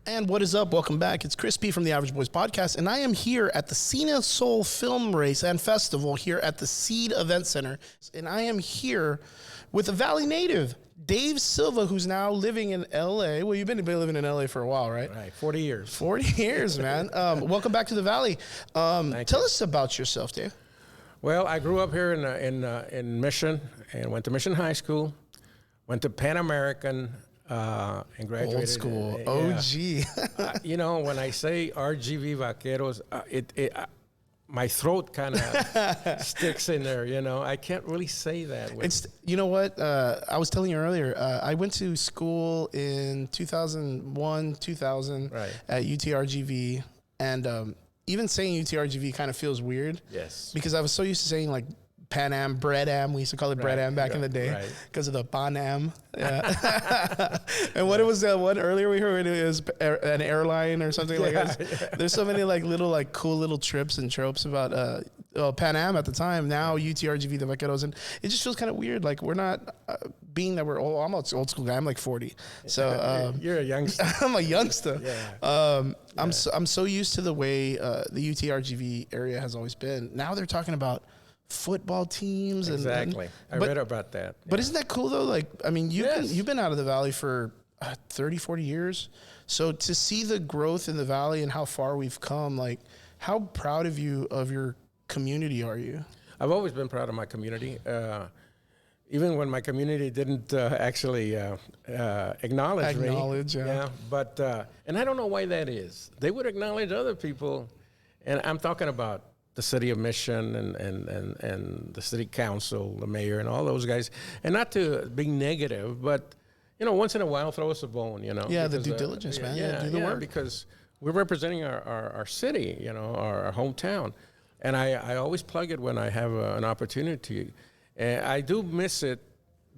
And what is up? Welcome back. It's ChrisP from the Average Boys Podcast, and I am here at the CineSol Film Race and Festival here at the CEED Event Center. And I am here with a Valley native, Dave Silva, who's now living in L.A. Well, you've been living in L.A. for a while, right? Right, 40 years. 40 years, man. Welcome back to the Valley. Tell us about yourself, Dave. Well, I grew up here in Mission and went to Mission High School, went to Pan American, and graduated. Old school, OG. You know, when I say RGV Vaqueros, my throat kind of sticks in there, you know. I can't really say that. You know what? I was telling you earlier, I went to school in 2001, 2000 at UTRGV, and even saying UTRGV kind of feels weird. Yes. Because I was so used to saying like Pan Am, Bread Am. We used to call it Bread Am back in the day because of the Pan Am. Yeah. And what it was, what earlier we heard it was an airline or something like that. There's so many like little like cool little trips and tropes about Pan Am at the time. Now UTRGV, the Vaqueros, and it just feels kind of weird. Like we're not being that we're old. I'm an old school guy. I'm like 40. So you're a youngster. I'm a youngster. Yeah. I'm so used to the way the UTRGV area has always been. Now they're talking about football teams. Exactly. I read about that. But isn't that cool though? Like, I mean, you've been out of the Valley for 30, 40 years. So to see the growth in the Valley and how far we've come, like how proud of your community are you? I've always been proud of my community. Even when my community didn't actually acknowledge me. Yeah. But, and I don't know why that is. They would acknowledge other people. And I'm talking about the city of Mission and the city council, the mayor, and all those guys. And not to be negative, but, you know, once in a while, throw us a bone, you know. Yeah, because, the due diligence, man. Yeah, do the work. Because we're representing our city, you know, our hometown. And I always plug it when I have an opportunity. And I do miss it,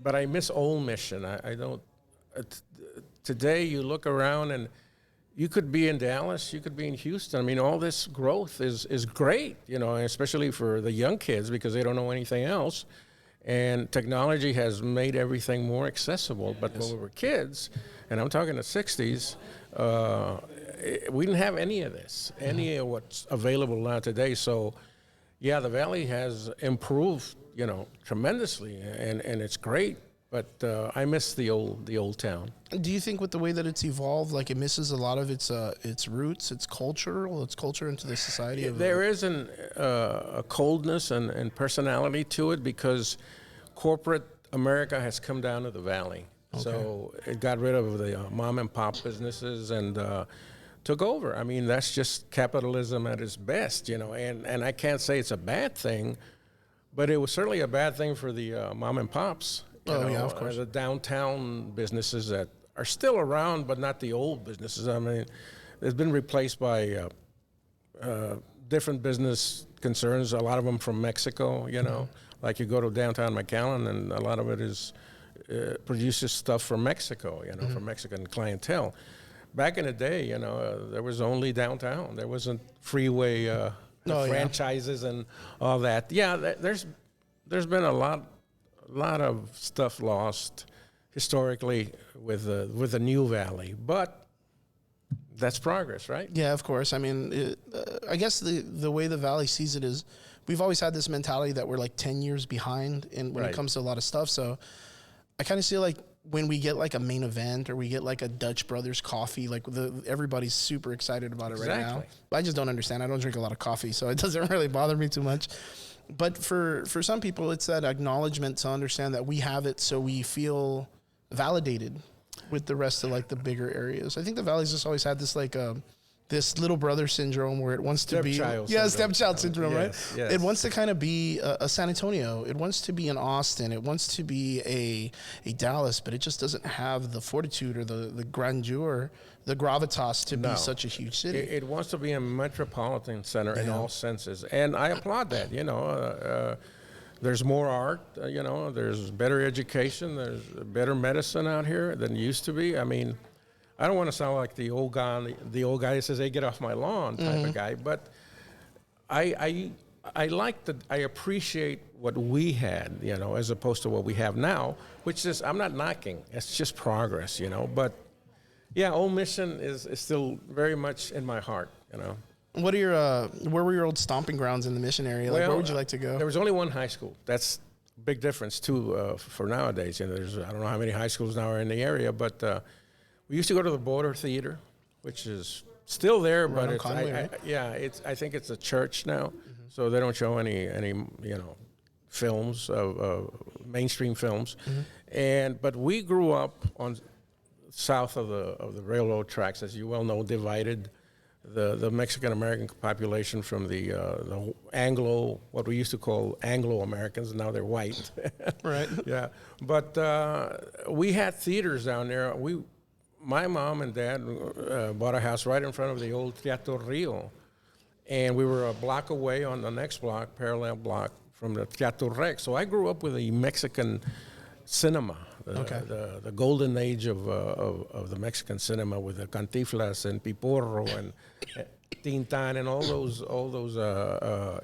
but I miss old Mission. I don't. Today, you look around and you could be in Dallas, you could be in Houston. I mean, all this growth is great, you know, especially for the young kids because they don't know anything else. And technology has made everything more accessible. But when we were kids, and I'm talking the 60s, we didn't have any of this, any of what's available now today. So, yeah, the Valley has improved, you know, tremendously, and it's great. But I miss the old town. Do you think with the way that it's evolved, like it misses a lot of its roots, its culture into the society? There is a coldness and personality to it because corporate America has come down to the Valley. Okay. So it got rid of the mom and pop businesses and took over. I mean, that's just capitalism at its best, you know. And I can't say it's a bad thing, but it was certainly a bad thing for the mom and pops. Yeah, of course. The downtown businesses that are still around, but not the old businesses. I mean, it's been replaced by different business concerns, a lot of them from Mexico, you know. Like you go to downtown McAllen, and a lot of it is produces stuff from Mexico, you know, from Mexican clientele. Back in the day, you know, there was only downtown. There wasn't freeway franchises and all that. Yeah, there's been a lot of stuff lost historically with the new Valley, but that's progress, right? Yeah, of course. I mean, I guess the way the Valley sees it is we've always had this mentality that we're like 10 years behind when it comes to a lot of stuff. So I kind of see like when we get like a main event or we get like a Dutch Brothers coffee, like everybody's super excited about it right now. But I just don't understand. I don't drink a lot of coffee, so it doesn't really bother me too much. But for some people, it's that acknowledgement to understand that we have it, so we feel validated with the rest of like the bigger areas. I think the Valley's just always had this like this little brother syndrome where it wants to be stepchild syndrome, right? Yes. It wants to kind of be a San Antonio. It wants to be an Austin. It wants to be a Dallas, but it just doesn't have the fortitude or the grandeur, the gravitas to be such a huge city. It wants to be a metropolitan center in all senses, and I applaud that. You know, there's more art. You know, there's better education. There's better medicine out here than used to be. I mean, I don't want to sound like the old guy that says, "Hey, get off my lawn" type of guy, but I appreciate what we had, you know, as opposed to what we have now, which is, I'm not knocking. It's just progress, you know. But Yeah, Old Mission is still very much in my heart, you know. What are your where were your old stomping grounds in the Mission area? Like, where would you like to go? There was only one high school. That's a big difference too for nowadays. You know, I don't know how many high schools now are in the area, but we used to go to the Border Theater, which is still there, Right but on it's Conway, right? I think it's a church now, so they don't show any films of mainstream films, but we grew up on south of the railroad tracks, as you well know, divided the Mexican American population from the Anglo, what we used to call Anglo Americans. Now they're white. Right. Yeah, but we had theaters down there. My mom and dad bought a house right in front of the old Teatro Rio, and we were a block away on the next block, parallel block from the Teatro Rex. So I grew up with a Mexican cinema. The golden age of the Mexican cinema with the Cantinflas and Piporro and Tintan and all those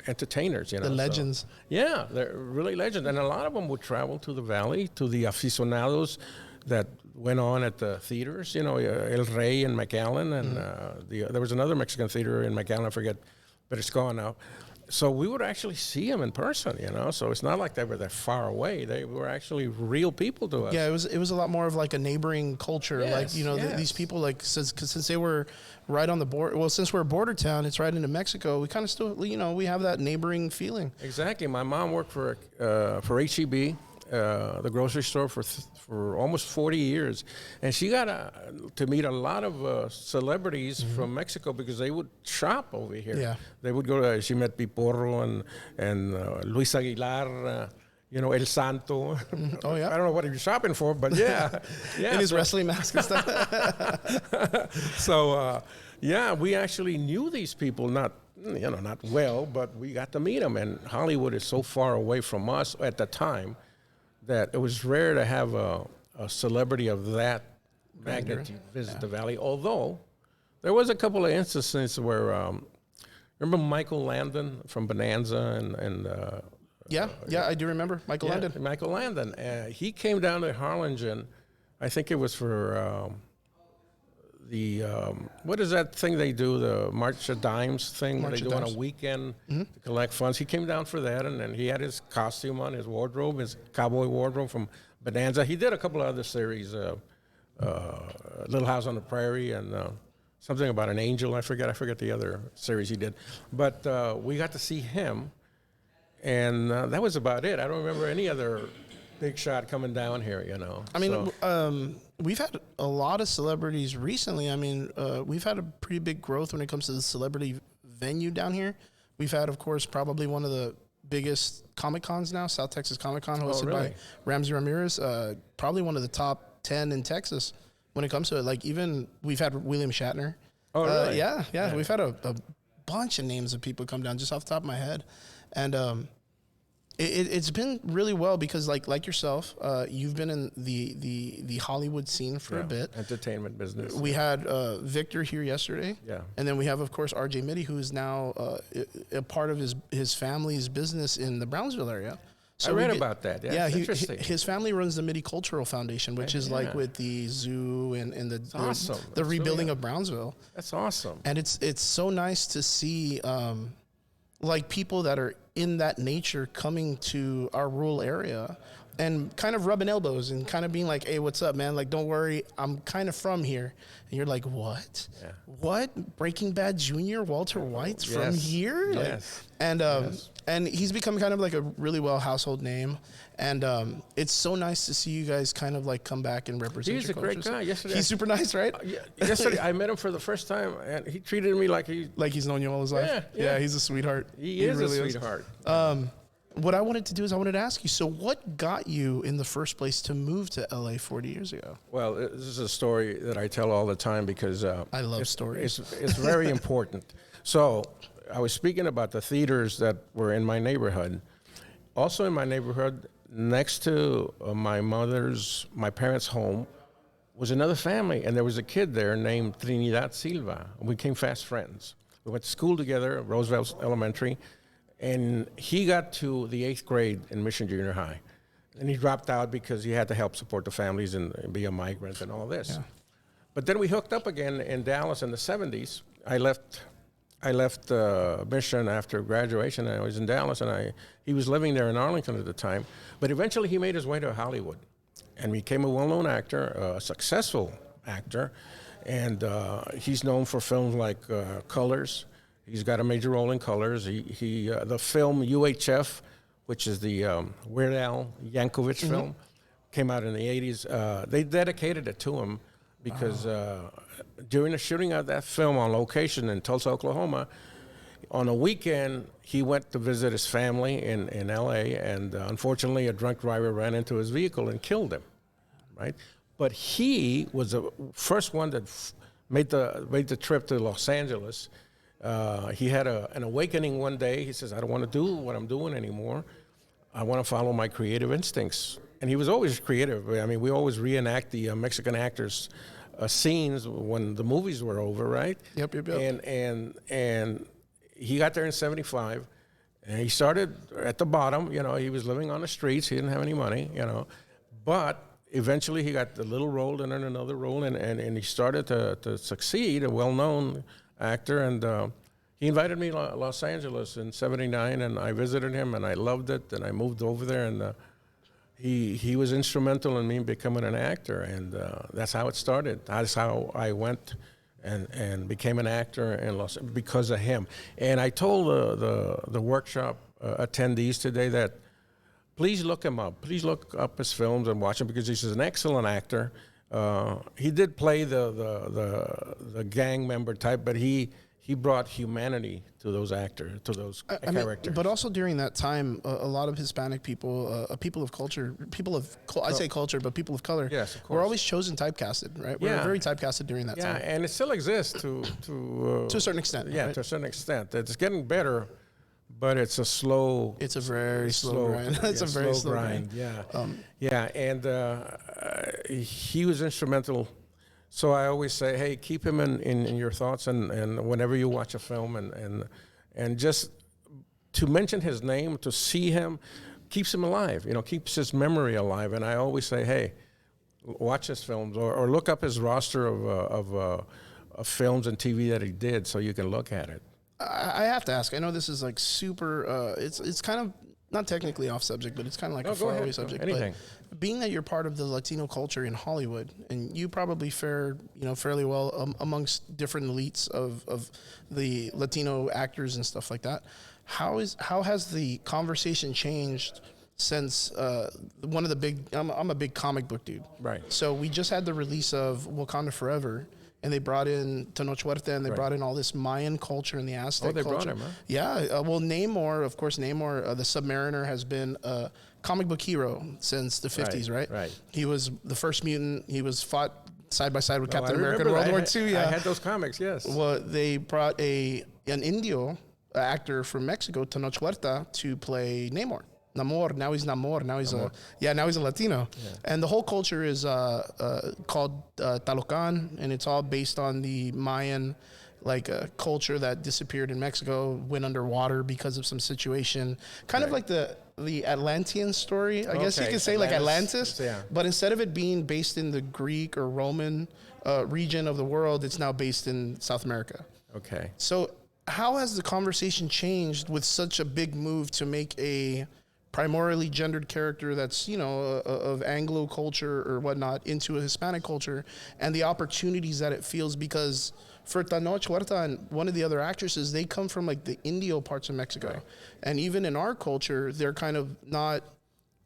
entertainers, you know. The legends. So, yeah, they're really legends, and a lot of them would travel to the valley, to the aficionados that went on at the theaters, you know, El Rey in McAllen, and there was another Mexican theater in McAllen, I forget, but it's gone now. So we would actually see them in person, you know. So it's not like they were that far away. They were actually real people to us. Yeah, it was a lot more of like a neighboring culture. Yes, like, you know, these people, like, since they were right on the border. Well, since we're a border town, it's right into Mexico. We kind of still, you know, we have that neighboring feeling. Exactly. My mom worked for HEB, the grocery store, for almost 40 years, and she got to meet a lot of celebrities from Mexico because they would shop over here. Yeah, they would go. She met Piporro and Luis Aguilar. You know, El Santo. Oh, yeah. I don't know what he was shopping for, but yeah. In his wrestling mask and stuff. So, we actually knew these people, not well, but we got to meet them. And Hollywood is so far away from us at the time that it was rare to have a celebrity of that magnitude visit the Valley. Although there was a couple of instances where, remember Michael Landon from Bonanza and I do remember Michael Landon. Michael Landon. He came down to Harlingen. I think it was for what is that thing they do, the March of Dimes thing they do on a weekend to collect funds. He came down for that, and he had his costume on, his wardrobe, his cowboy wardrobe from Bonanza. He did a couple of other series, Little House on the Prairie and something about an angel. I forget the other series he did. But we got to see him, and that was about it. I don't remember any other big shot coming down here, you know. I mean, we've had a lot of celebrities recently. I mean, we've had a pretty big growth when it comes to the celebrity venue down here. We've had, of course, probably one of the biggest Comic-Cons now, South Texas Comic-Con, hosted by Ramsey Ramirez. Probably one of the top 10 in Texas when it comes to it. Like, even we've had William Shatner. Oh, really? Yeah. We've had a bunch of names of people come down just off the top of my head. And it's been really well because like yourself, you've been in the Hollywood scene for a bit. Entertainment business. We had Victor here yesterday. Yeah. And then we have, of course, RJ Mitty, who is now a part of his family's business in the Brownsville area. So I read about that. Yeah, interesting. His family runs the Mitty Cultural Foundation, which is like with the zoo and the rebuilding of Brownsville. That's awesome. And it's so nice to see like people that are in that nature coming to our rural area and kind of rubbing elbows and kind of being like, hey, what's up, man? Like, don't worry, I'm kind of from here. And you're like, what? Yeah. What? Breaking Bad Jr., Walter White's from here? Yes. Like, and he's become kind of like a really well household name. And it's so nice to see you guys kind of like come back and represent He's your a great guy. Yesterday, he's super nice, right? Yesterday, I met him for the first time, and he treated me like he's known you all his life. Yeah, he's a sweetheart. He is really a sweetheart. What I wanted to do is I wanted to ask you, so what got you in the first place to move to LA 40 years ago? Well, this is a story that I tell all the time because I love stories. It's very important. So I was speaking about the theaters that were in my neighborhood. Also in my neighborhood, next to my parents' home, was another family, and there was a kid there named Trinidad Silva. We became fast friends. We went to school together at Roosevelt Elementary, and he got to the 8th grade in Mission Junior High. And he dropped out because he had to help support the families and be a migrant and all this. Yeah. But then we hooked up again in Dallas in the 70s. I left Mission after graduation. I was in Dallas, and he was living there in Arlington at the time. But eventually he made his way to Hollywood and became a well-known actor, a successful actor. And he's known for films like Colors. He's got a major role in Colors. The film UHF, which is the Weird Al Yankovic film, came out in the 80s. They dedicated it to him because during the shooting of that film on location in Tulsa, Oklahoma, on a weekend, he went to visit his family in L.A., and unfortunately, a drunk driver ran into his vehicle and killed him, right? But he was the first one that made the trip to Los Angeles. He had an awakening one day. He says, I don't want to do what I'm doing anymore. I want to follow my creative instincts. And he was always creative. I mean, we always reenact the Mexican actors' scenes when the movies were over, right? Yep. And he got there in 75, and he started at the bottom. You know, he was living on the streets. He didn't have any money, you know. But eventually he got a little role and then another role, and he started to succeed, a well-known actor. And he invited me to Los Angeles in 79, and I visited him, and I loved it, and I moved over there, and he was instrumental in me becoming an actor, and that's how it started. That's how I went and became an actor in because of him. And I told the workshop attendees today that please look him up. Please look up his films and watch him because he's an excellent actor. He did play the gang member type, but he brought humanity to those actors, to those characters. But also during that time, a lot of Hispanic people, people of culture, I say culture, but people of color, yes, of course, were always chosen typecasted, right? We were very typecasted during that time. Yeah, and it still exists to a certain extent. Yeah, right? to a certain extent. It's getting better, but it's a slow. It's a very slow grind. It's a very slow grind. Yeah, and he was instrumental. So I always say, hey, keep him in your thoughts, and whenever you watch a film, and just to mention his name, to see him, keeps him alive. You know, keeps his memory alive. And I always say, hey, watch his films or look up his roster of films and TV that he did, so you can look at it. I have to ask. I know this is like super. It's kind of not technically off subject, but it's kind of like a faraway subject. Anything. But being that you're part of the Latino culture in Hollywood, and you probably fare fairly well amongst different elites of the Latino actors and stuff like that. How has the conversation changed since one of the big? I'm a big comic book dude. Right. So we just had the release of Wakanda Forever. And they brought in Tenochtitlan, and they brought in all this Mayan culture and the Aztec culture. Brought him, huh? Yeah. Well, Namor, of course, the Submariner, has been a comic book hero since the 50s, right? Right. He was the first mutant. He was fought side by side with Captain America in World War II. Yeah. I had those comics, yes. Well, they brought an Indio actor from Mexico, Tenochtitlan, to play Namor. Now he's Namor. Now he's a Latino. Yeah. And the whole culture is called Talocan, and it's all based on the Mayan culture that disappeared in Mexico, went underwater because of some situation. Kind of like the Atlantean story, I guess you could say, like Atlantis. Yeah. But instead of it being based in the Greek or Roman region of the world, it's now based in South America. Okay. So how has the conversation changed with such a big move to make a primarily gendered character that's, of Anglo culture or whatnot into a Hispanic culture, and the opportunities that it feels? Because for Tenochtitlan and one of the other actresses, they come from like the Indio parts of Mexico. Right. And even in our culture, they're kind of not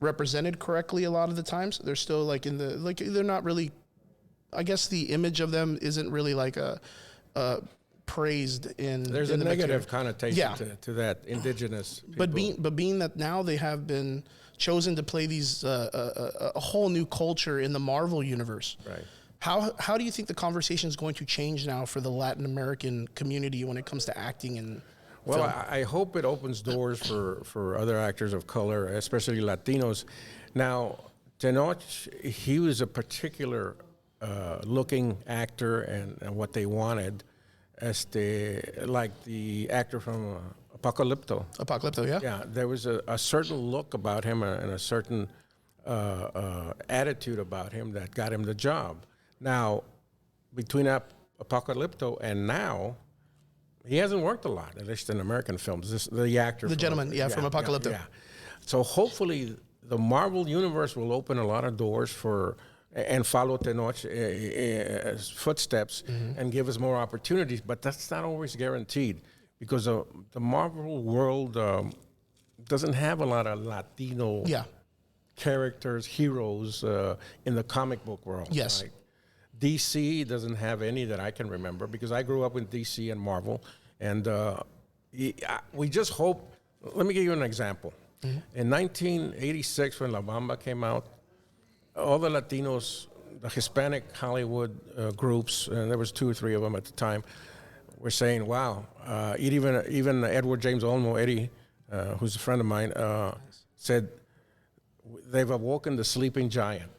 represented correctly a lot of the times. They're still they're not really, I guess the image of them isn't really praised in. There's in a the negative connotation to that indigenous people. But being that now they have been chosen to play these a whole new culture in the Marvel universe. Right. How do you think the conversation is going to change now for the Latin American community when it comes to acting and Well, film? I hope it opens doors for other actors of color, especially Latinos. Now, Tenoch, he was a particular looking actor and what they wanted. Like the actor from Apocalypto. Apocalypto, yeah. Yeah, there was a certain look about him and a certain attitude about him that got him the job. Now, between Apocalypto and now, he hasn't worked a lot, at least in American films. The actor. The gentleman, from Apocalypto. Yeah. So hopefully the Marvel Universe will open a lot of doors and follow Tenoch's footsteps and give us more opportunities. But that's not always guaranteed because the Marvel world doesn't have a lot of Latino characters, heroes in the comic book world. Yes. Right? DC doesn't have any that I can remember because I grew up with DC and Marvel. And we just hope, let me give you an example. In 1986, when La Bamba came out, all the Latinos, the Hispanic Hollywood groups, and there was 2 or 3 of them at the time, were saying, wow, even Edward James Olmo, Eddie, who's a friend of mine, said, they've awoken the sleeping giant.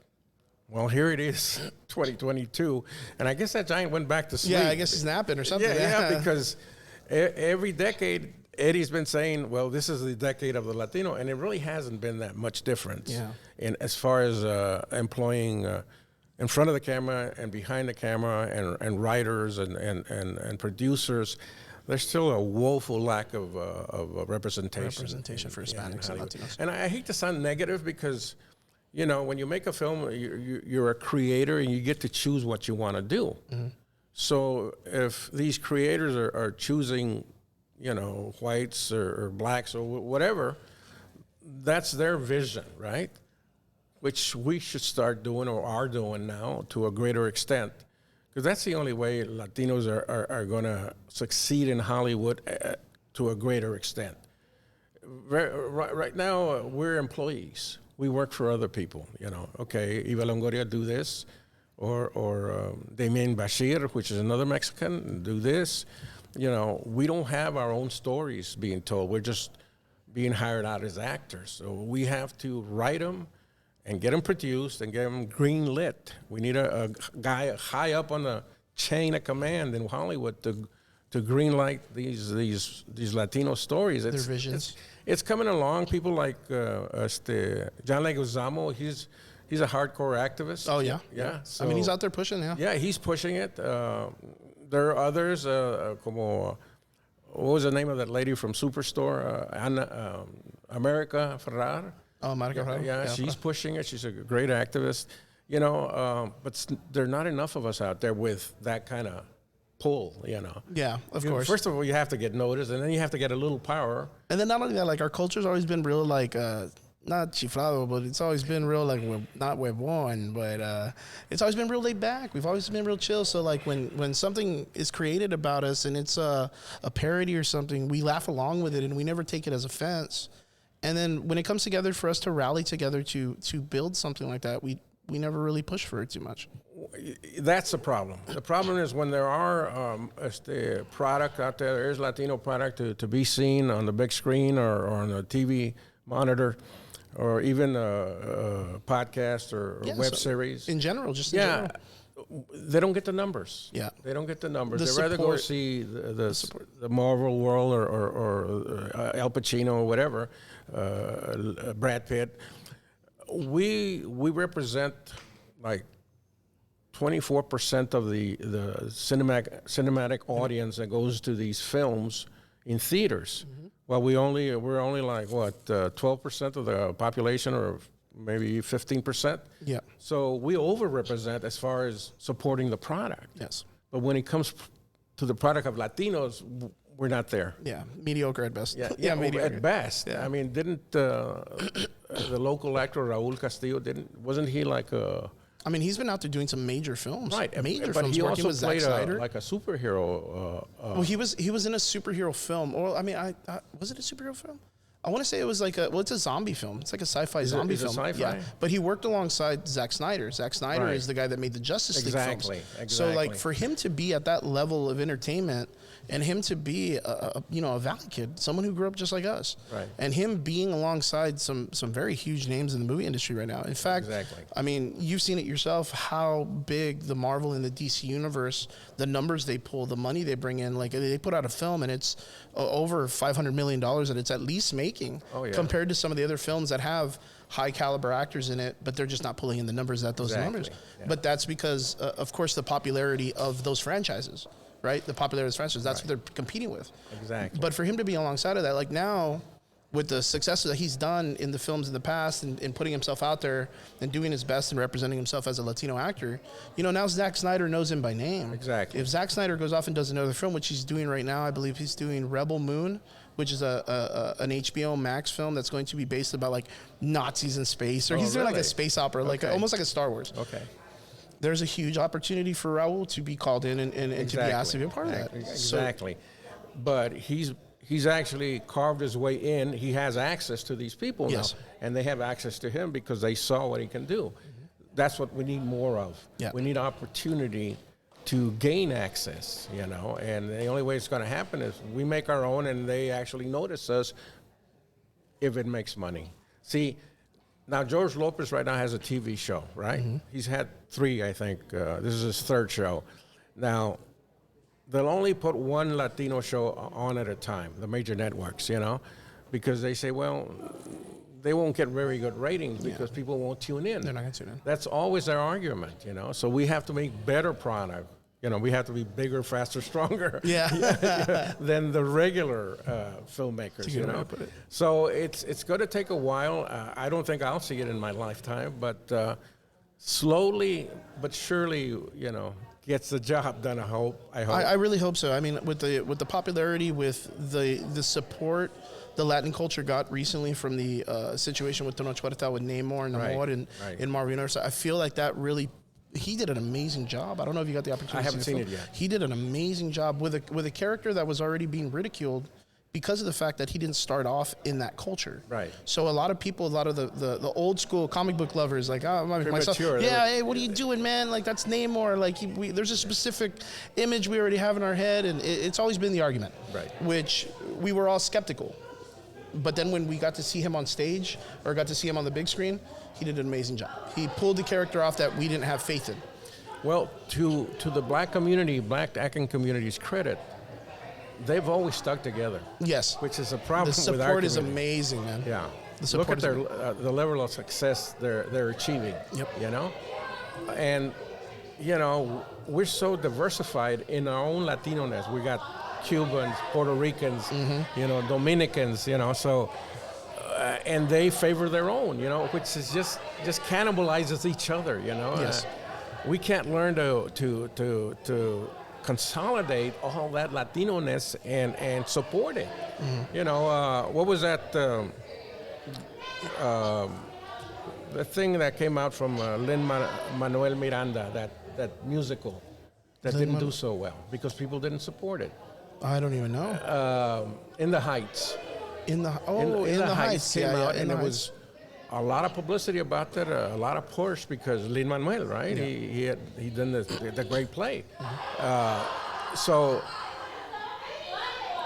Well, here it is, 2022, and I guess that giant went back to sleep. Yeah, I guess he's napping or something. Yeah, because every decade, Eddie's been saying, well, this is the decade of the Latino, and it really hasn't been that much difference as far as employing in front of the camera and behind the camera and writers and producers. There's still a woeful lack of representation. Representation for Hispanics and Latinos. And I hate to sound negative because, you know, when you make a film, you're a creator and you get to choose what you want to do. So if these creators are choosing, you know, whites or blacks or whatever, that's their vision, right? Which we should start doing or are doing now to a greater extent. Because that's the only way Latinos are going to succeed in Hollywood to a greater extent. Right now, we're employees. We work for other people, you know. Okay, Eva Longoria do this, or Damien Bashir, which is another Mexican, do this. You know, we don't have our own stories being told. We're just being hired out as actors. So we have to write them and get them produced and get them green lit. We need a guy high up on the chain of command in Hollywood to green light these Latino stories. Their visions. It's coming along. People like John Leguizamo, he's a hardcore activist. Oh, yeah? Yeah. So, I mean, he's out there pushing, Yeah, he's pushing it. There are others, como, what was the name of that lady from Superstore? America Ferrar. Oh, America Ferrar. Yeah, she's pushing it. She's a great activist. You know, but there are not enough of us out there with that kind of pull, you know. Yeah, of course. First of all, you have to get noticed, and then you have to get a little power. And then not only that, like, our culture's always been real, like, not chiflado, but it's always been real, like, not huevón, but it's always been real laid back. We've always been real chill. So, like, when something is created about us and it's a parody or something, we laugh along with it, and we never take it as offense. And then when it comes together for us to rally together to build something like that, we never really push for it too much. That's the problem. The problem is when there are product out there is Latino product to be seen on the big screen or on a TV monitor or even a podcast or web series. In general, just in general. They don't get the numbers. Yeah. They don't get the numbers. They'd rather go see the Marvel world or Al Pacino or whatever, Brad Pitt. We represent like 24% of the cinematic audience that goes to these films in theaters. Mm-hmm. Well, we're only like what 12% of the population, or maybe 15%. Yeah. So we overrepresent as far as supporting the product. Yes. But when it comes to the product of Latinos, we're not there. Yeah, mediocre at best. Yeah, mediocre at best. Yeah. I mean, didn't the local actor Raúl Castillo wasn't he like a? I mean, he's been out there doing some major films. Right, major but films. He working also with played like a superhero. Well, he was in a superhero film, or I mean, was it a superhero film? I want to say it was like it's a zombie film. It's like a sci-fi zombie film. Sci-fi? Yeah, but he worked alongside Zack Snyder. Zack Snyder is the guy that made the Justice League films. Exactly. So like for him to be at that level of entertainment, and him to be a valley kid, someone who grew up just like us, right? And him being alongside some very huge names in the movie industry right now. In fact, I mean, you've seen it yourself how big the Marvel and the DC universe, the numbers they pull, the money they bring in. Like they put out a film and it's over $500 million that it's at least making compared to some of the other films that have high caliber actors in it, but they're just not pulling in the numbers at those numbers. Yeah. But that's because, of course, the popularity of those franchises, right? The popularity of those franchises, that's what they're competing with. Exactly. But for him to be alongside of that, like now, with the success that he's done in the films in the past and putting himself out there and doing his best and representing himself as a Latino actor, you know, now Zack Snyder knows him by name. Exactly. If Zack Snyder goes off and does another film, which he's doing right now, I believe he's doing Rebel Moon, which is an HBO Max film that's going to be based about like Nazis in space, or he's doing like a space opera, like almost like a Star Wars. Okay. There's a huge opportunity for Raul to be called in and to be asked to be a part of that. Exactly. But he's actually carved his way in. He has access to these people now, and they have access to him because they saw what he can do. That's what we need more of. Yeah. We need opportunity to gain access, you know, and the only way it's going to happen is we make our own and they actually notice us if it makes money. See, now George Lopez right now has a TV show, right? He's had 3, I think. This is his 3rd show. Now, they'll only put one Latino show on at a time, the major networks, you know, because they say, well, they won't get very good ratings because people won't tune in. They're not going to tune in. That's always their argument, you know. So we have to make better product. You know, we have to be bigger, faster, stronger than the regular filmmakers, you know. So it's going to take a while. I don't think I'll see it in my lifetime, but slowly but surely, you know, gets the job done. I hope. I really hope so. I mean, with the popularity, with the support the Latin culture got recently from the situation with Tenoch Huerta, with Namor and Namor and Marvin, so I feel like that really. He did an amazing job. I don't know if you got the opportunity. I haven't seen it yet. He did an amazing job with a character that was already being ridiculed because of the fact that he didn't start off in that culture. Right. So a lot of people, a lot of the old school comic book lovers, like myself, hey, what are you doing, man? Like that's Namor. Like there's a specific image we already have in our head, and it's always been the argument. Right. Which we were all skeptical. But then when we got to see him on stage or got to see him on the big screen, he did an amazing job. He pulled the character off that we didn't have faith in. Well, to the black community, black acting community's credit, they've always stuck together. Yes. Which is a problem with our community. The support is amazing, man. Yeah. Look at the level of success they're achieving. Yep. You know? And, you know, we're so diversified in our own Latino-ness. We got Cubans, Puerto Ricans, you know, Dominicans, you know, so, and they favor their own, you know, which is just cannibalizes each other, you know. Yes. We can't learn to consolidate all that Latino-ness and support it. You know, what was that, the thing that came out from Lin-Manuel Miranda, that musical, that didn't do so well because people didn't support it. I don't even know. In the Heights. In the Heights came out, and there was a lot of publicity about that, a lot of push because Lin-Manuel, right? Yeah. He done the great play. So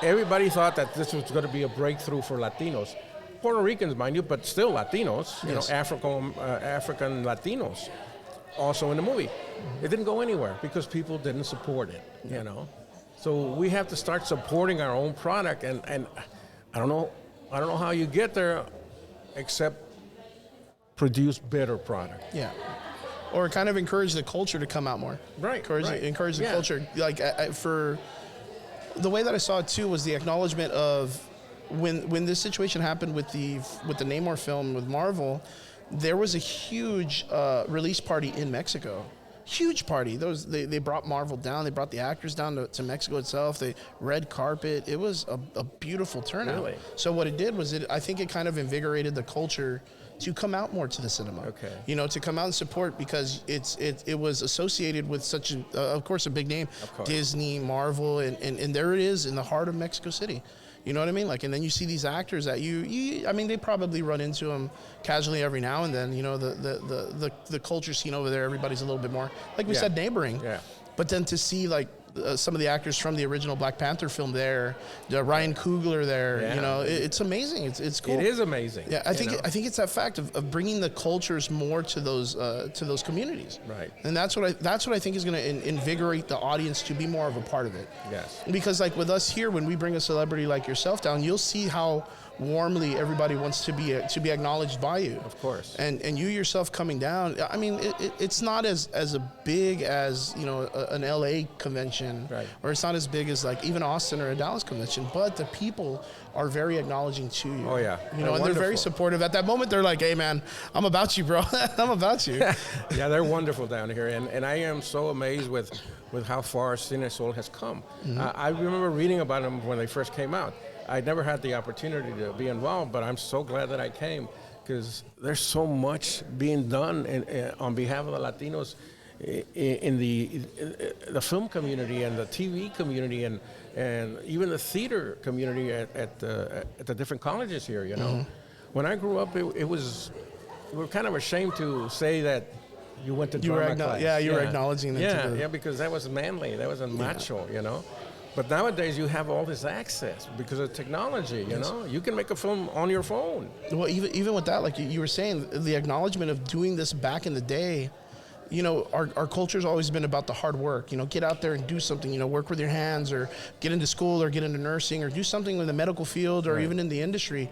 everybody thought that this was going to be a breakthrough for Latinos. Puerto Ricans, mind you, but still Latinos, you know, African Latinos, also in the movie. It didn't go anywhere because people didn't support it, you know. So we have to start supporting our own product, and I don't know how you get there, except produce better product. Yeah, or kind of encourage the culture to come out more. Right. Encourage the culture. Like for the way that I saw it too was the acknowledgement of when this situation happened with the Namor film with Marvel, there was a huge release party in Mexico. Huge party. They brought Marvel down. They brought the actors down to Mexico itself. They red carpet. It was a beautiful turnout. Really? So what it did was I think it kind of invigorated the culture to come out more to the cinema. Okay. You know, to come out and support because it was associated with such of course a big name, Disney, Marvel, and there it is in the heart of Mexico City. You know what I mean? Like, and then you see these actors that I mean, they probably run into them casually every now and then. You know, the culture scene over there, everybody's a little bit more, like we said, neighboring. Yeah. But then to see like some of the actors from the original Black Panther film there, Ryan Coogler there, you know, it's amazing. It's cool. It is amazing. Yeah, I think it's that fact of bringing the cultures more to those communities. Right. And that's what I think is going to invigorate the audience to be more of a part of it. Yes. Because like with us here, when we bring a celebrity like yourself down, you'll see how warmly everybody wants to be acknowledged by you. Of course. And you yourself coming down, I mean, it's not as big as, you know, an LA convention, right, or it's not as big as like even Austin or a Dallas convention, but the people are very acknowledging to you. Oh yeah. You know, and they're very supportive. At that moment, they're like, hey man, I'm about you, bro. I'm about you. Yeah, they're wonderful down here. And I am so amazed with how far CineSol has come. I remember reading about them when they first came out. I never had the opportunity to be involved, but I'm so glad that I came, because there's so much being done on behalf of the Latinos in the film community and the TV community and even the theater community at the different colleges here, you know. When I grew up, we were kind of ashamed to say that you went to drama class. Yeah, you were acknowledging them. Yeah, because that was manly, that was macho, you know. But nowadays you have all this access because of technology, you know. You can make a film on your phone. Well, even with that, like you were saying, the acknowledgement of doing this back in the day, you know, our culture's always been about the hard work. You know, get out there and do something. You know, work with your hands, or get into school, or get into nursing, or do something in the medical field, or even in the industry.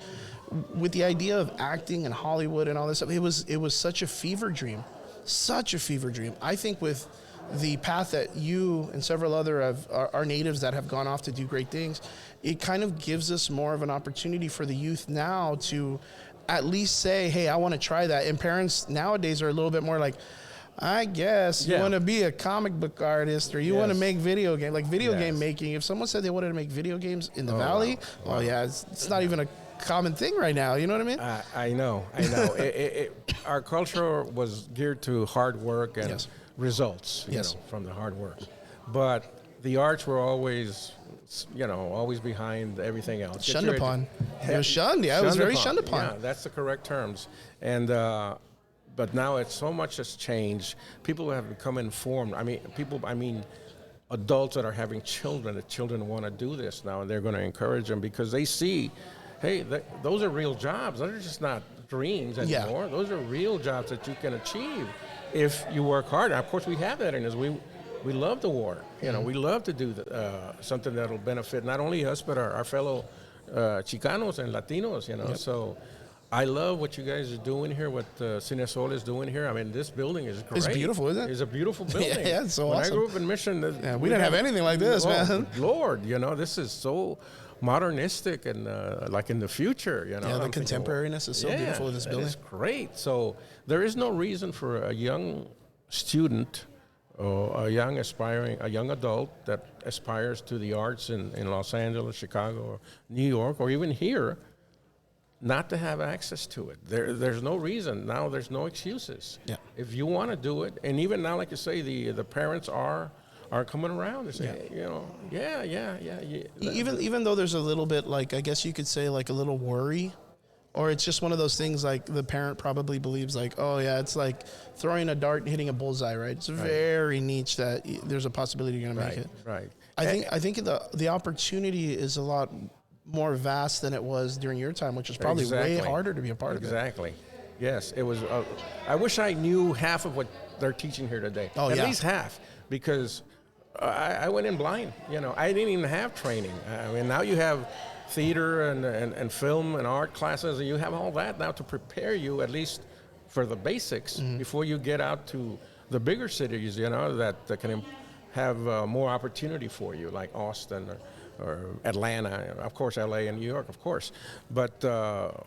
With the idea of acting and Hollywood and all this stuff, it was such a fever dream, such a fever dream. I think with the path that you and several other of our natives that have gone off to do great things, it kind of gives us more of an opportunity for the youth now to at least say, hey, I want to try that. And parents nowadays are a little bit more like, I guess you want to be a comic book artist, or you want to make video game, like video game making. If someone said they wanted to make video games in the Valley, wow. It's not even a common thing right now. You know what I mean? I know. Our culture was geared to hard work and results, you know, from the hard work. But the arts were always, you know, always behind everything else. Shunned upon. It was shunned. Yeah, it was very shunned upon. Yeah, that's the correct terms. And but now it's so much has changed. People have become informed. I mean, adults that are having children. The children want to do this now, and they're going to encourage them because they see, hey, those are real jobs. Those are just not dreams anymore. Those are real jobs that you can achieve if you work hard. Now, of course, we have that in us. We love the war. You know, we love to do something that will benefit not only us but our fellow Chicanos and Latinos. You know, so. I love what you guys are doing here, what CineSol is doing here. I mean, this building is great. It's beautiful, isn't it? It's a beautiful building. Yeah, it's so when awesome. I grew up in Mission, we didn't have anything like this, man. Lord, you know, this is so modernistic and like in the future, you know. Yeah, the contemporariness is so beautiful in this building. It's great. So there is no reason for a young student or a young adult that aspires to the arts in Los Angeles, Chicago, or New York, or even here, not to have access to it. There's no reason. Now there's no excuses. Yeah. If you want to do it, and even now, like you say, the parents are coming around. They say, hey, you know, Even though there's a little bit, like, I guess you could say, like a little worry, or it's just one of those things like the parent probably believes like, oh yeah, it's like throwing a dart and hitting a bullseye, right? It's very niche that there's a possibility you're gonna make it. Right. I think the opportunity is a lot more vast than it was during your time, which is probably way harder to be a part of it. Exactly. Yes, it was. I wish I knew half of what they're teaching here today. Oh, At least half, because I went in blind. You know, I didn't even have training. I mean, now you have theater and film and art classes, and you have all that now to prepare you at least for the basics before you get out to the bigger cities. You know, that can have more opportunity for you, like Austin or Atlanta, of course, LA and New York, of course. But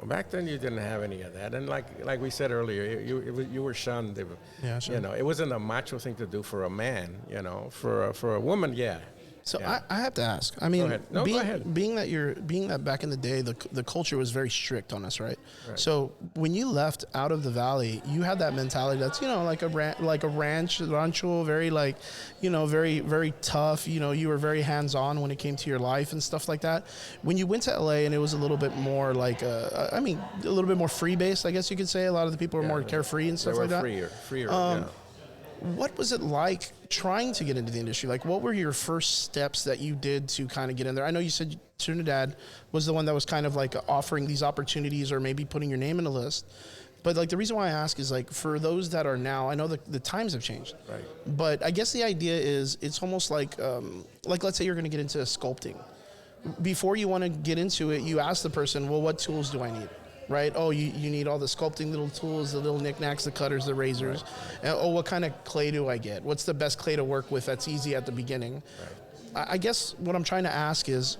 back then you didn't have any of that. And like we said earlier, you were shunned. Yeah, sure. You know, it wasn't a macho thing to do for a man, you know. For a woman, yeah. So I have to ask. I mean, go ahead. Being that back in the day, the culture was very strict on us, right? So when you left out of the Valley, you had that mentality that's, you know, like a rancho, very like, you know, very very tough. You know, you were very hands on when it came to your life and stuff like that. When you went to LA and it was a little bit more like, a little bit more free based, I guess you could say. A lot of the people were more carefree and stuff like that. Freer. What was it like trying to get into the industry? Like, what were your first steps that you did to kind of get in there? I know you said Trinidad was the one that was kind of like offering these opportunities or maybe putting your name in a list. But like the reason why I ask is like for those that are now, I know the times have changed. Right. But I guess the idea is it's almost like let's say you're going to get into sculpting. before you want to get into it, you ask the person, well, what tools do I need? Right? Oh, you need all the sculpting little tools, the little knickknacks, the cutters, the razors. Right. And, oh, what kind of clay do I get? What's the best clay to work with that's easy at the beginning? Right. I guess what I'm trying to ask is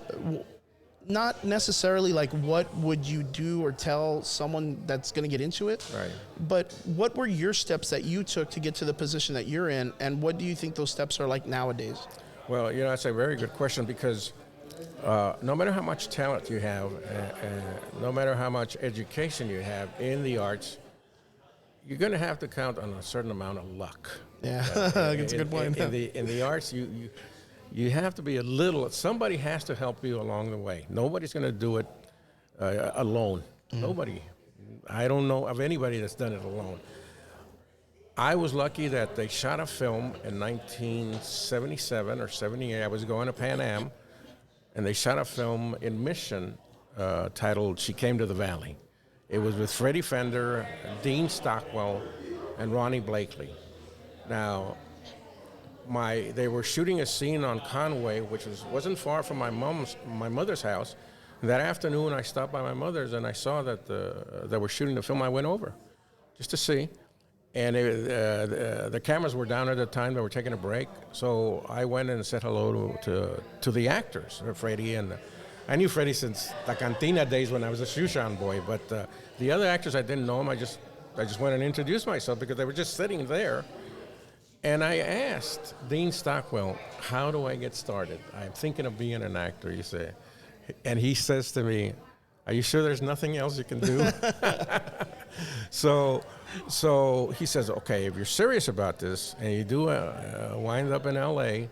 not necessarily like what would you do or tell someone that's going to get into it, right? But what were your steps that you took to get to the position that you're in, and what do you think those steps are like nowadays? Well, that's a very good question, because no matter how much talent you have, no matter how much education you have in the arts, you're going to have to count on a certain amount of luck. Yeah, that's a good point. In the arts, you have to be somebody has to help you along the way. Nobody's going to do it alone. Mm-hmm. Nobody. I don't know of anybody that's done it alone. I was lucky that they shot a film in 1977 or 78. I was going to Pan Am, and they shot a film in Mission titled She Came to the Valley. It was with Freddie Fender, Dean Stockwell, and Ronnie Blakely. Now, they were shooting a scene on Conway, which wasn't far from my mother's house. That afternoon, I stopped by my mother's, and I saw that they were shooting the film. I went over just to see. And the cameras were down at the time. They were taking a break. So I went and said hello to the actors, Freddie. And I knew Freddie since the Cantina days when I was a shoeshine boy. But the other actors, I didn't know them. I just went and introduced myself because they were just sitting there. And I asked Dean Stockwell, how do I get started? I'm thinking of being an actor, you say. And he says to me, are you sure there's nothing else you can do? So he says, okay, if you're serious about this and you do wind up in L.A.,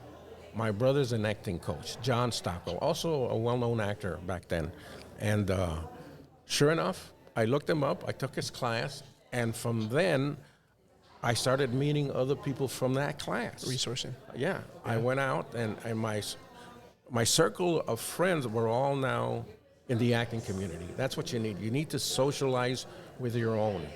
my brother's an acting coach, John Stockwell, also a well-known actor back then. And sure enough, I looked him up, I took his class, and from then, I started meeting other people from that class. Resourcing. Yeah. I went out, and my circle of friends were all now in the acting community. That's what you need. You need to socialize with your own,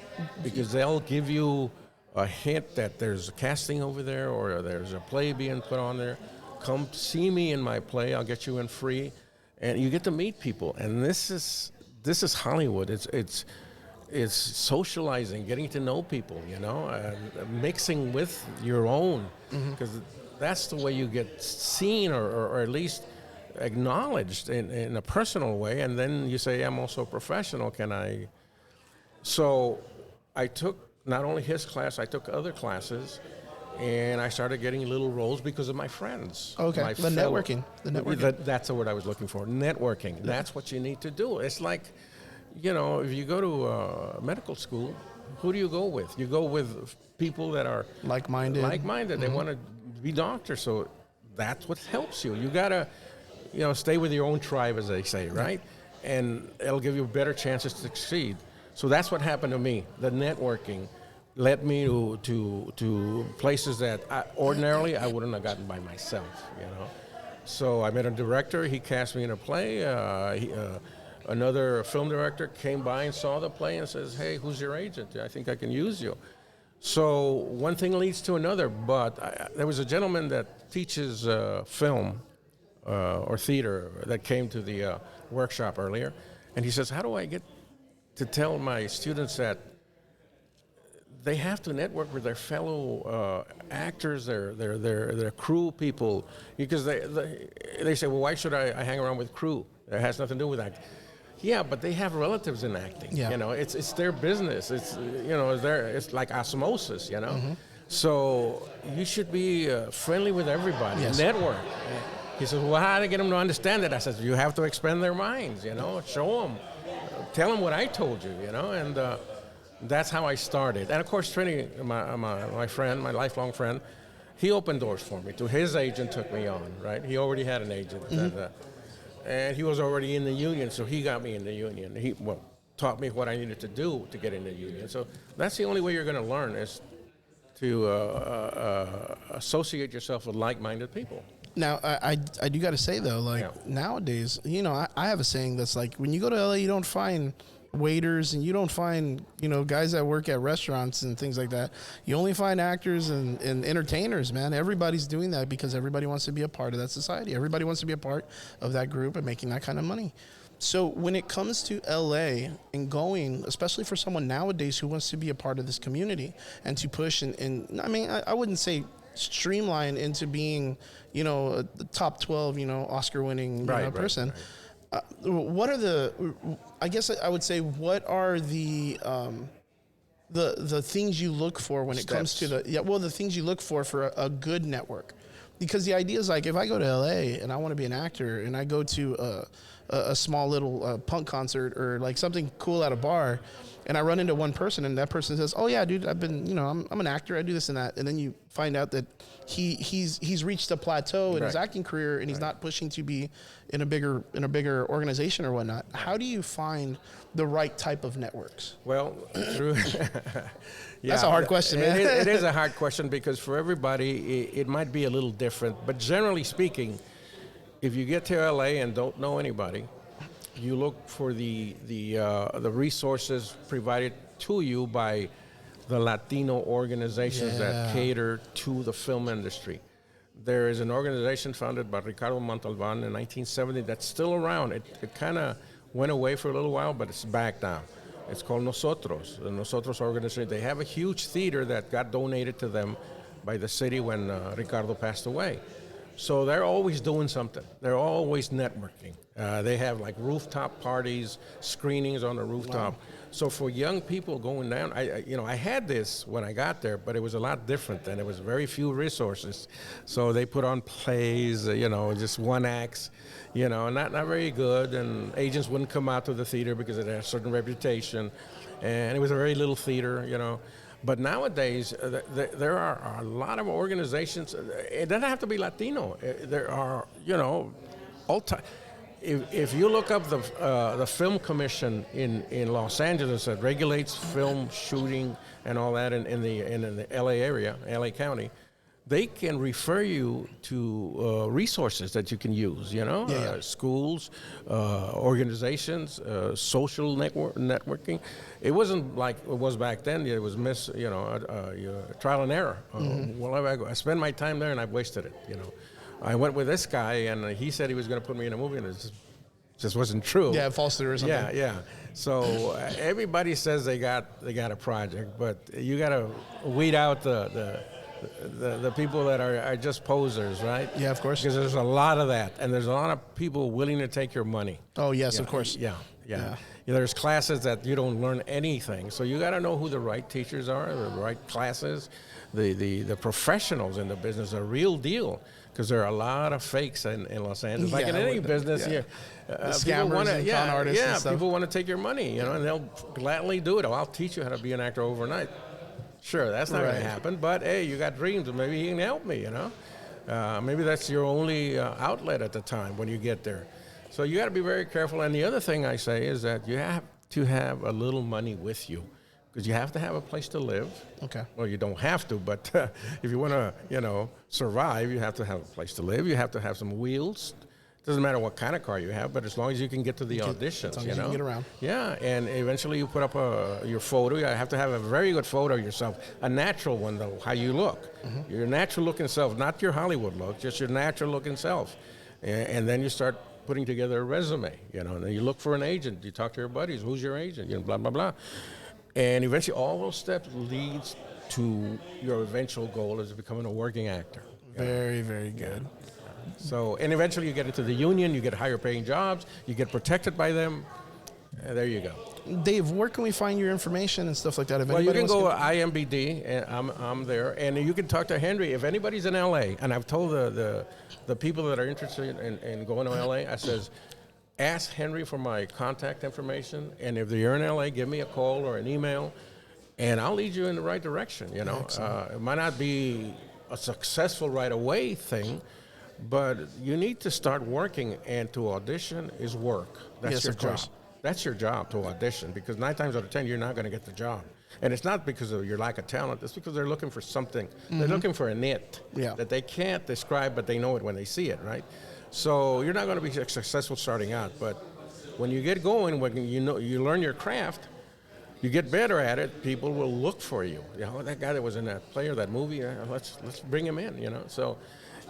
because they'll give you a hint that there's a casting over there or there's a play being put on there. Come see me in my play. I'll get you in free, and you get to meet people. And this is Hollywood. It's socializing, getting to know people, mixing with your own, because that's the way you get seen or at least acknowledged in a personal way. And then you say, I'm also a professional, can I? So I took not only his class, I took other classes, and I started getting little roles because of my friends. Okay, networking. That's the word I was looking for, networking. Yeah. That's what you need to do. It's like, if you go to medical school, who do you go with? You go with people that are like-minded. Mm-hmm. They want to be doctors, so that's what helps you. You got to, stay with your own tribe, as they say, right? And it'll give you better chances to succeed. So that's what happened to me. The networking led me to places that ordinarily I wouldn't have gotten by myself, So I met a director. He cast me in a play. Another film director came by and saw the play and says, hey, who's your agent? I think I can use you. So one thing leads to another, but there was a gentleman that teaches film or theater that came to the workshop earlier, and he says, how do I get to tell my students that they have to network with their fellow actors, their crew people, because they say, well, why should I hang around with crew? It has nothing to do with acting. Yeah, but they have relatives in acting. Yeah. It's their business. It's like osmosis. Mm-hmm. So you should be friendly with everybody. Yes. Network. Yeah. He says, well, how do I get them to understand it? I said, you have to expand their minds. Show them, tell them what I told you. And that's how I started. And of course, Trini, my friend, my lifelong friend, he opened doors for me. His agent took me on. Right? He already had an agent. Mm-hmm. And he was already in the union, so he got me in the union. He taught me what I needed to do to get in the union. So that's the only way you're going to learn, is to associate yourself with like-minded people. Now, I do got to say, though, nowadays, I have a saying that's like, when you go to LA, you don't find waiters, and you don't find, guys that work at restaurants and things like that. You only find actors and entertainers, man. Everybody's doing that because everybody wants to be a part of that society. Everybody wants to be a part of that group and making that kind of money. So when it comes to LA and going, especially for someone nowadays who wants to be a part of this community and to push and I mean, I wouldn't say streamline into being, a top 12, Oscar winning person. Right. What are I guess I would say, what are the things you look for when it comes to the things you look for a good network? Because the idea is like, if I go to LA and I want to be an actor and I go to a small little punk concert or like something cool at a bar, and I run into one person and that person says, "Oh yeah, dude, I've been, I'm an actor. I do this and that," and then you find out that he's reached a plateau in his acting career and he's not pushing to be in a bigger organization or whatnot. How do you find the right type of networks? Well, through yeah, that's a hard question, man. It is a hard question because for everybody it might be a little different. But generally speaking, if you get to LA and don't know anybody, you look for the resources provided to you by the Latino organizations that cater to the film industry. There is an organization founded by Ricardo Montalban in 1970 that's still around. It kind of went away for a little while, but it's back now. It's called Nosotros, the Nosotros organization. They have a huge theater that got donated to them by the city when Ricardo passed away. So they're always doing something. They're always networking. They have like rooftop parties, screenings on the rooftop. Wow. So for young people going down, I had this when I got there, but it was a lot different then. There was very few resources. So they put on plays, just one acts, not very good. And agents wouldn't come out to the theater because it had a certain reputation. And it was a very little theater, But nowadays, there are a lot of organizations. It doesn't have to be Latino. There are, all time. If you look up the film commission in Los Angeles that regulates film shooting and all that in the LA area, LA County, they can refer you to resources that you can use. Schools, organizations, social networking. It wasn't like it was back then. It was trial and error. Well, I spend my time there and I've wasted it. I went with this guy, and he said he was going to put me in a movie, and it just wasn't true. Yeah, false or something. Yeah. So everybody says they got a project, but you got to weed out the people that are just posers, right? Yeah, of course. Because there's a lot of that, and there's a lot of people willing to take your money. Oh yes, of course. Yeah. There's classes that you don't learn anything, so you got to know who the right teachers are, the right classes, the professionals in the business, the real deal. Because there are a lot of fakes in Los Angeles, like in any business here. Scammers and con artists and stuff. People want to take your money, and they'll gladly do it. I'll teach you how to be an actor overnight. Sure, that's not going to happen, but hey, you got dreams, and maybe he can help me, Maybe that's your only outlet at the time when you get there. So you got to be very careful. And the other thing I say is that you have to have a little money with you. Because you have to have a place to live. Okay. Well, you don't have to, but if you want to, survive, you have to have a place to live. You have to have some wheels. Doesn't matter what kind of car you have, but as long as you can get to the auditions, as long as you can get around. Yeah, and eventually you put up your photo. You have to have a very good photo of yourself, a natural one though, how you look. Your natural looking self, not your Hollywood look, just your natural looking self. And then you start putting together a resume, and then you look for an agent. You talk to your buddies, who's your agent, blah, blah, blah. And eventually all those steps leads to your eventual goal is becoming a working actor. Very, very good. So, and eventually you get into the union, you get higher paying jobs, you get protected by them, and there you go. Dave, where can we find your information and stuff like that? Well, you can go to IMBD, and I'm there, and you can talk to Henry. If anybody's in LA, and I've told the people that are interested in going to LA, I says, ask Henry for my contact information, and if you're in LA, give me a call or an email, and I'll lead you in the right direction. It might not be a successful right away thing, but you need to start working, and to audition is work. That's your job. That's your job, to audition, because 9 times out of 10 you're not going to get the job, and it's not because of your lack of talent. It's because they're looking for something. They're looking for a nit that they can't describe, but they know it when they see it, right? So you're not going to be successful starting out, but when you get going, when you learn your craft, you get better at it, people will look for you. You know, that guy that was in that play or that movie, let's bring him in, you know. So,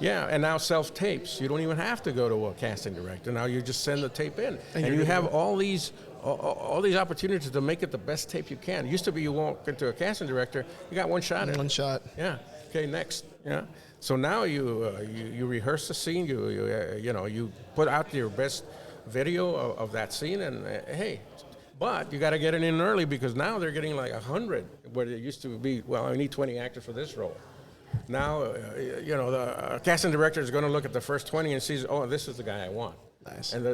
yeah, and now self-tapes. You don't even have to go to a casting director. Now you just send the tape in. And you have all these opportunities to make it the best tape you can. It used to be you walk into a casting director, you got one shot at it. One shot. Yeah, okay, next, yeah. So now you rehearse the scene, you put out your best video of that scene, and hey, but you got to get it in early because now they're getting like 100, where it used to be, well, I need 20 actors for this role. Now, the casting director is going to look at the first 20 and sees, oh, this is the guy I want. Nice. And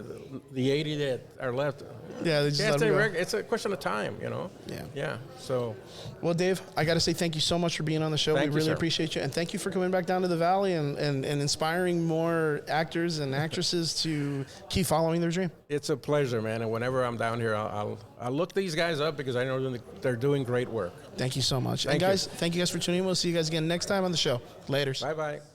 the 80 that are left, yeah, they just let them go. It's a question of time, you know. Yeah. Yeah. So. Well, Dave, I got to say thank you so much for being on the show. We really appreciate you, and thank you for coming back down to the Valley and inspiring more actors and actresses to keep following their dream. It's a pleasure, man. And whenever I'm down here, I'll look these guys up because I know they're doing great work. Thank you so much. Thank you guys for tuning in. We'll see you guys again next time on the show. Laters. Bye-bye.